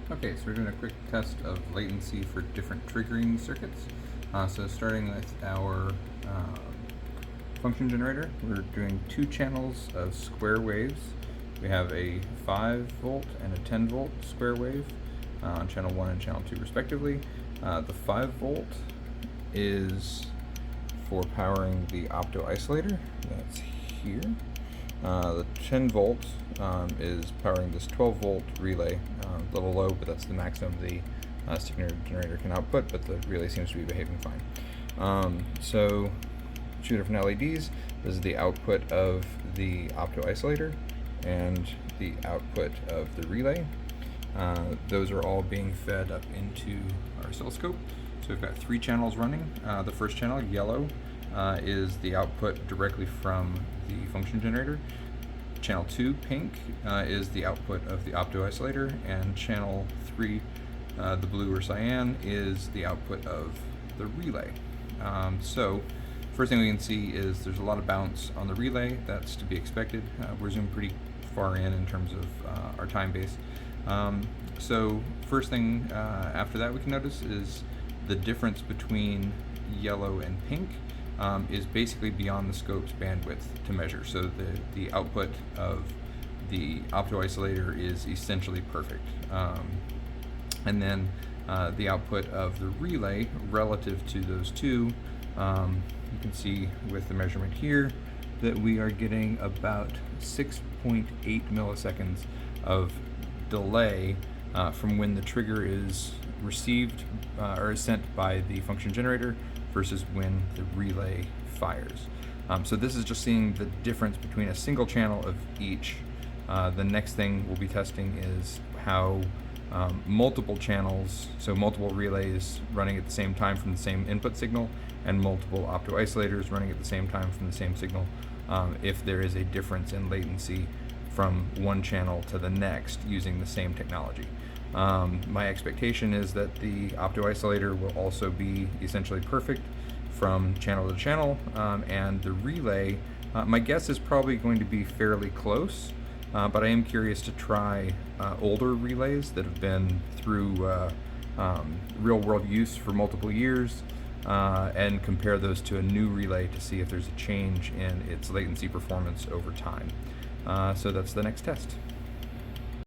Okay, so we're doing a quick test of latency for different triggering circuits. So starting with our function generator, we're doing two channels of square waves. We have a 5 volt and a 10 volt square wave on channel 1 and channel 2 respectively. The 5 volt is for powering the opto isolator, that's here. The 10 volt is powering this 12 volt relay, a little low, but that's the maximum the signal generator can output, but the relay seems to be behaving fine. So two different LEDs. This is the output of the opto isolator and the output of the relay. Those are all being fed up into our oscilloscope. So we've got 3 channels running. The first channel, yellow, is the output directly from the function generator. Channel 2, pink, is the output of the opto isolator, and channel 3, the blue or cyan, is the output of the relay. So first thing we can see is there's a lot of bounce on the relay. That's to be expected. We're zoomed pretty far in terms of our time base. So first thing after that we can notice is the difference between yellow and pink is basically beyond the scope's bandwidth to measure. So the output of the opto isolator is essentially perfect. And then the output of the relay relative to those two, you can see with the measurement here that we are getting about 6.8 milliseconds of delay from when the trigger is received or is sent by the function generator versus when the relay fires. So this is just seeing the difference between a single channel of each. The next thing we'll be testing is how multiple channels, so multiple relays running at the same time from the same input signal, and multiple opto isolators running at the same time from the same signal, if there is a difference in latency from one channel to the next using the same technology. My expectation is that the opto isolator will also be essentially perfect from channel to channel, and the relay, my guess is probably going to be fairly close, but I am curious to try older relays that have been through real world use for multiple years and compare those to a new relay to see if there's a change in its latency performance over time. So that's the next test.